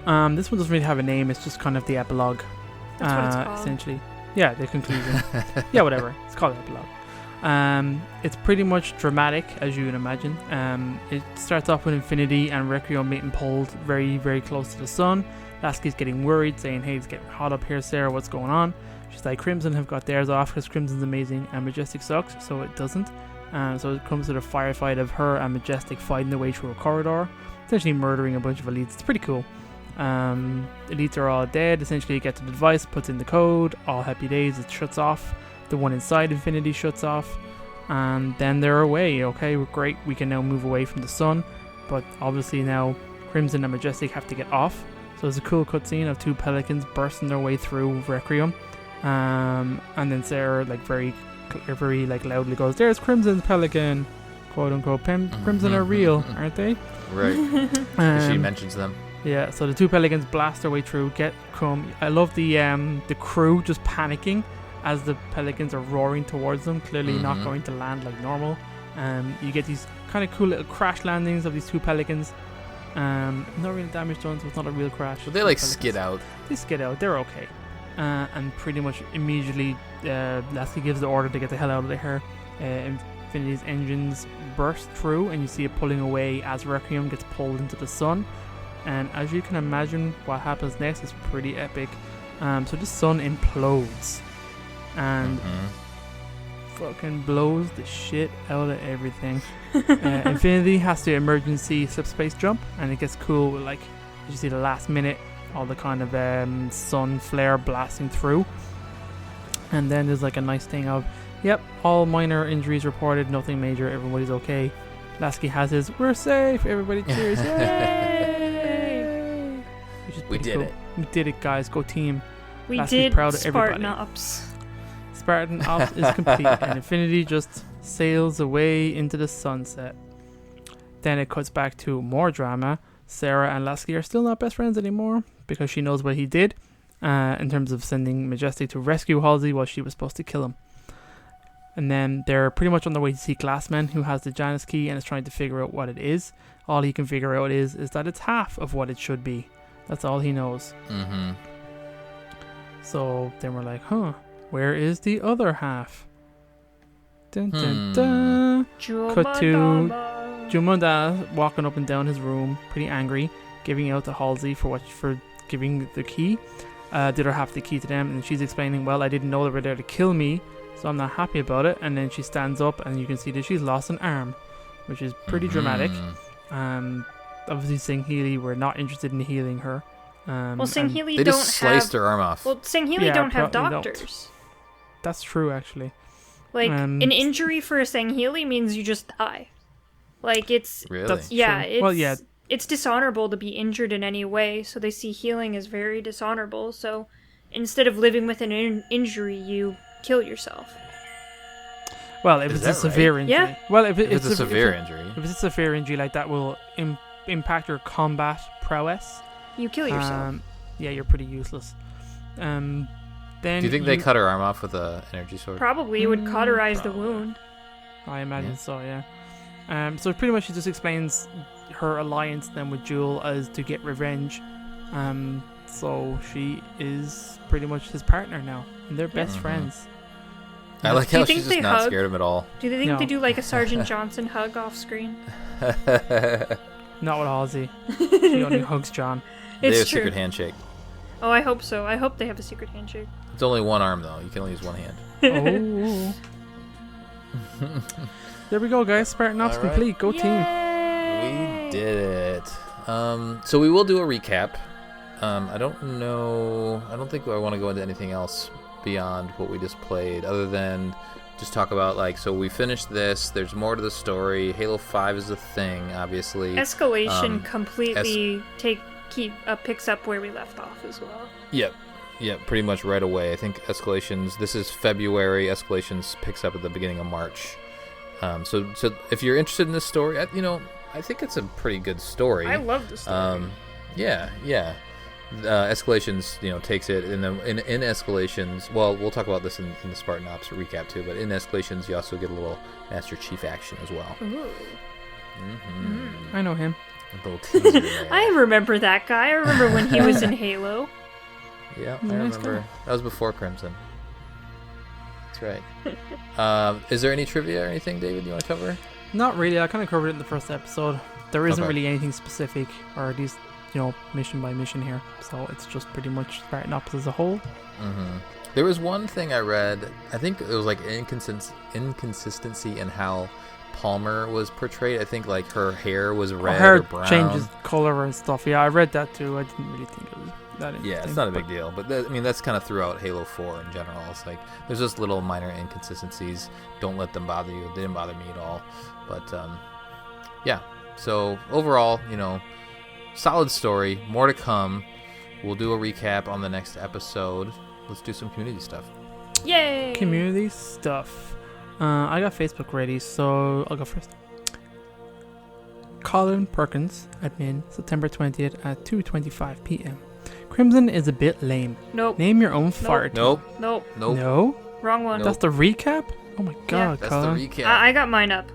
This one doesn't really have a name. It's just kind of the epilogue. That's what it's called. Essentially. Yeah, the conclusion. Yeah, whatever. It's called the epilogue. It's pretty much dramatic, as you can imagine. It starts off with Infinity and Requiem being pulled very, very close to the sun. Lasky's getting worried, saying, hey, it's getting hot up here, Sarah. What's going on? She's like, Crimson have got theirs off because Crimson's amazing and Majestic sucks, so it doesn't. So it comes to the firefight of her and Majestic fighting their way through a corridor, essentially murdering a bunch of elites. It's pretty cool. Elites are all dead. Essentially, it gets to the device, puts in the code, all happy days, it shuts off. The one inside Infinity shuts off, and then they're away. Okay, we're great. We can now move away from the sun, but obviously now Crimson and Majestic have to get off. So there's a cool cutscene of 2 pelicans bursting their way through Requiem, and then Sarah very like loudly goes, "There's Crimson's pelican," quote unquote. Crimson are real, aren't they? Right. She mentions them. Yeah, so the 2 pelicans blast their way through, get Crumb. I love the crew just panicking as the pelicans are roaring towards them, clearly not going to land like normal. You get these kind of cool little crash landings of these 2 pelicans. Not really damage done, so it's not a real crash. But they like skid out. They skid out, they're okay. And pretty much immediately Lasky gives the order to get the hell out of there. Infinity's engines burst through, and you see it pulling away as Requiem gets pulled into the sun. And as you can imagine, what happens next is pretty epic. So the sun implodes and fucking blows the shit out of everything. Infinity has to emergency subspace jump, and it gets cool with, like, you see the last minute, all the kind of sun flare blasting through. And then there's like a nice thing of, yep, all minor injuries reported, nothing major, everybody's okay. Lasky has his, we're safe, everybody cheers, yay! We did cool. it. We did it, guys. Go team. We Lasky's did proud of Spartan everybody. ups. Spartan Ops is complete, and Infinity just sails away into the sunset. Then it cuts back to more drama. Sarah and Lasky are still not best friends anymore because she knows what he did in terms of sending Majestic to rescue Halsey while she was supposed to kill him. And then they're pretty much on their way to see Glassman, who has the Janus key and is trying to figure out what it is. All he can figure out is that it's half of what it should be. That's all he knows. Mm-hmm. So then we're like, where is the other half? Dun, dun, dun. Cut to Jumanda walking up and down his room, pretty angry, giving out to Halsey for giving the key. The other half the key to them, and she's explaining, well, I didn't know they were there to kill me, so I'm not happy about it. And then she stands up, and you can see that she's lost an arm, which is pretty dramatic. Obviously, Sing Healy were not interested in healing her. Well, Sing Healy they don't just sliced have. her arm off. Well, Sing Healy don't have doctors. Don't. That's true, actually. Like an injury for a Sing Healy means you just die. Like it's really it's dishonorable to be injured in any way. So they see healing as very dishonorable. So instead of living with an injury, you kill yourself. Well, if it's a severe injury. Yeah. Well, if it's a severe injury. If it's a severe injury like that, will impact your combat prowess. You kill yourself. Yeah, you're pretty useless. Then do you think they cut her arm off with an energy sword? Probably. It would cauterize the wound. I imagine so, yeah. So pretty much she just explains her alliance then with Jewel as to get revenge. So she is pretty much his partner now, and they're best friends. I like how she's just not scared of him at all. Do they think they do like a Sergeant Johnson hug off screen? Not with Halsey. She only hugs John. They have a secret handshake. Oh, I hope so. I hope they have a secret handshake. It's only one arm though. You can only use one hand. Oh. There we go, guys. Spartan Ops complete. Go team. We did it. So we will do a recap. I don't think I want to go into anything else beyond what we just played, other than just talk about so we finished this. There's more to the story. Halo 5 is a thing, obviously. Escalation completely picks up where we left off as well. Yep, pretty much right away. I think Escalations. This is February. Escalations picks up at the beginning of March. So if you're interested in this story, I think it's a pretty good story. I love the story. Yeah. Escalations, takes it, and then in Escalations, well, we'll talk about this in the Spartan Ops recap too, but in Escalations, you also get a little Master Chief action as well. Ooh. I know him. A little teaser there. I remember that guy. I remember when he was in Halo. Yeah, I remember. That was before Crimson. That's right. Is there any trivia or anything, David, you want to cover? Not really. I kind of covered it in the first episode. There isn't really anything specific, or at least mission by mission here, so it's just pretty much Spartan Ops as a whole. There was one thing I read, I think it was inconsistency in how Palmer was portrayed. I think her hair was red or brown. Changes color and stuff. Yeah, I read that too. I didn't really think it was that interesting. Yeah, it's not a big deal, but that's kind of throughout Halo 4 in general. It's there's just little minor inconsistencies. Don't let them bother you. They didn't bother me at all. But yeah, so overall, solid story. More to come. We'll do a recap on the next episode. Let's do some community stuff. Yay! Community stuff. I got Facebook ready, so I'll go first. Colin Perkins, admin, September 20th at 2:25 p.m. Crimson is a bit lame. Nope. Name your own fart. Nope. No? Wrong one. Nope. That's the recap? Oh my god, that's Colin. the recap. I got mine up.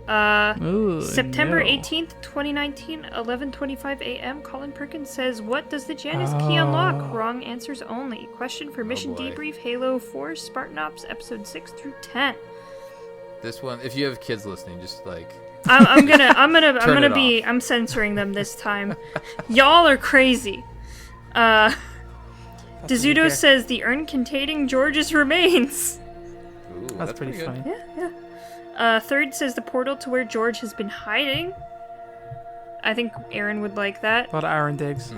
September no. 18th, 2019, 11:25 a.m. Colin Perkins says, "What does the Janus key unlock?" Wrong answers only. Question for mission boy. debrief Halo 4 Spartan Ops episode 6 through 10. This one, if you have kids listening, just I'm censoring them this time. Y'all are crazy. Dezudo says the urn containing George's remains. Ooh, that's pretty funny. Yeah. Third says the portal to where George has been hiding. I think Aaron would like that. A lot of Aaron digs.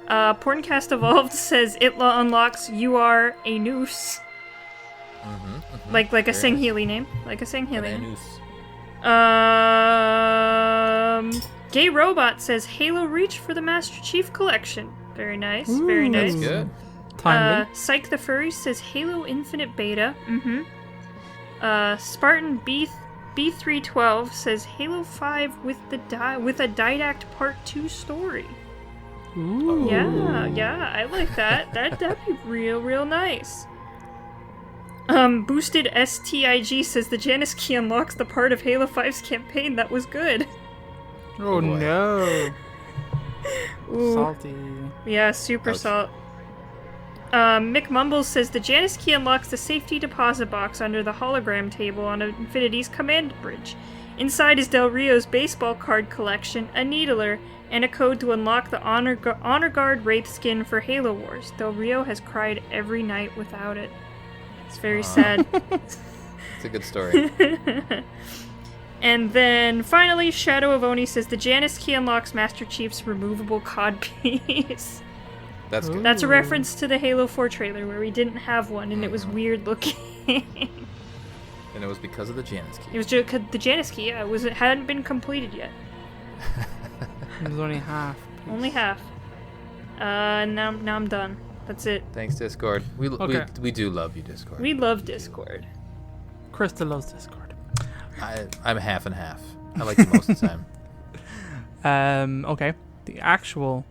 Porncast Evolved says it unlocks "You are a noose." Like a Sing Healy name. Like a Sing Healy name. Gay Robot says Halo Reach for the Master Chief Collection. Very nice. Ooh, very nice. That's good. Timely. Psych the Furry says Halo Infinite Beta. Spartan B312 says Halo 5 with a Didact Part 2 story. Ooh. Yeah, I like that. That'd be real nice. Boosted STIG says the Janus key unlocks the part of Halo 5's campaign that was good. Oh no. Ooh. Salty. Yeah, super salt. Mick Mumbles says the Janus key unlocks the safety deposit box under the hologram table on Infinity's command bridge. Inside is Del Rio's baseball card collection, a needler, and a code to unlock the Honor Guard Wraith skin for Halo Wars. Del Rio has cried every night without it. It's very sad. It's a good story. And then finally, Shadow of Oni says the Janus key unlocks Master Chief's removable cod piece. That's good. That's a reference to the Halo 4 trailer where we didn't have one and it was weird looking. And it was because of the Janus key. It was just the Janus key, yeah. It hadn't been completed yet. It was only half. Only half. Now I'm done. That's it. Thanks, Discord. We do love you, Discord. We love Discord. Krista loves Discord. I'm half and half. I like you most of the time. Okay. The actual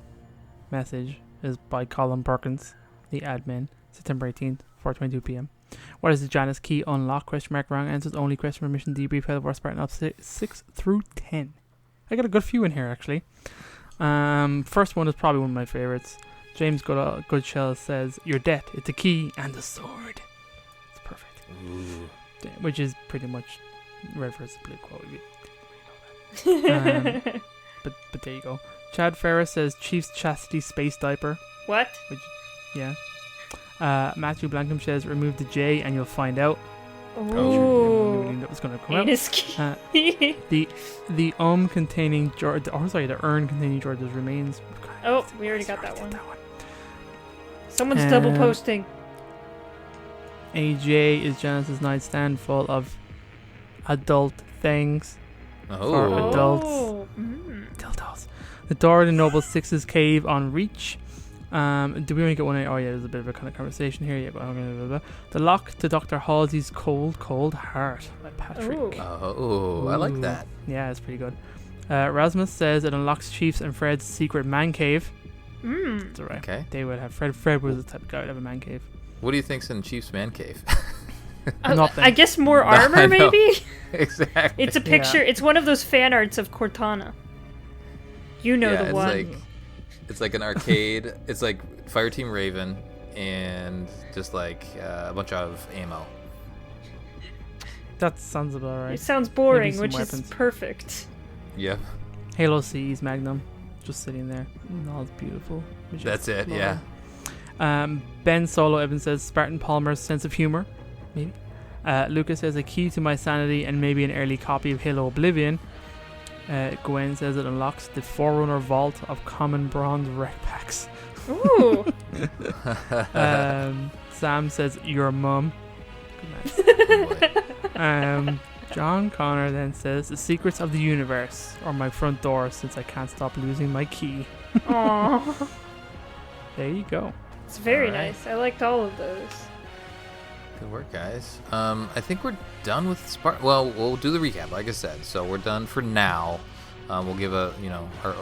message is by Colin Perkins, the admin, September 18th, 4:22 p.m. What is the Janus key unlock? Question mark. Wrong answers only. Question for mission debrief. Halo Wars Spartan up 6 through 10. I got a good few in here actually. First one is probably one of my favorites. James Goodshell says, "Your debt. It's a key and a sword." It's perfect. Ooh. Which is pretty much red versus blue quote. We know that. But there you go. Chad Ferris says Chief's chastity space diaper. What? Yeah. Matthew Blankham says remove the J and you'll find out. Oh. That was going to come out. The containing George. Oh, sorry, the urn containing George's remains. Oh, we already got that one. Someone's double posting. AJ is Janice's nightstand full of adult things. For adults. Dildos. The door to Noble Six's cave on Reach. Did we only get one? Oh yeah, there's a bit of a kind of conversation here. Yeah, but the lock to Dr. Halsey's Cold Heart by Patrick. Oh, I like that. Yeah, it's pretty good. Rasmus says it unlocks Chief's and Fred's secret man cave. That's alright. Okay. They would have Fred was the type of guy who would have a man cave. What do you think's in Chief's man cave? Nothing. I guess more armor, maybe? Exactly. It's a picture. Yeah. It's one of those fan arts of Cortana. You know the one. It's like an arcade. It's like Fireteam Raven and just like a bunch of ammo. That sounds about right. It sounds boring, which is perfect. Yep. Halo C's Magnum, just sitting there. All beautiful. That's it, yeah. Ben Solo Evans says Spartan Palmer's sense of humor, maybe. Lucas says a key to my sanity and maybe an early copy of Halo Oblivion. Gwen says it unlocks the Forerunner vault of common bronze rec packs. Ooh. Sam says your mum. Good man. John Connor then says the secrets of the universe or my front door since I can't stop losing my key. Aww. There you go. It's very nice. I liked all of those. Good work, guys. I think we're done with Spartan. Well, we'll do the recap, like I said. So we're done for now. We'll give our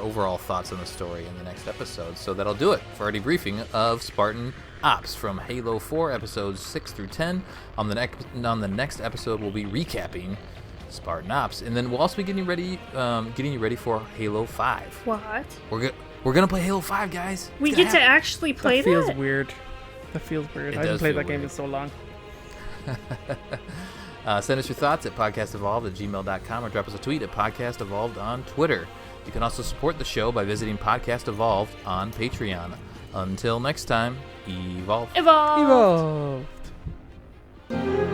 overall thoughts on the story in the next episode. So that'll do it for our debriefing of Spartan Ops from Halo 4 episodes 6 through 10. On the next episode, we'll be recapping Spartan Ops, and then we'll also be getting you ready for Halo 5. What? We're gonna play Halo 5, guys. We get to actually play that? That feels weird. I haven't played that game in so long. Send us your thoughts at podcastevolved@gmail.com or drop us a tweet at podcastevolved on Twitter. You can also support the show by visiting Podcast Evolved on Patreon. Until next time, evolve. Evolve. Evolve.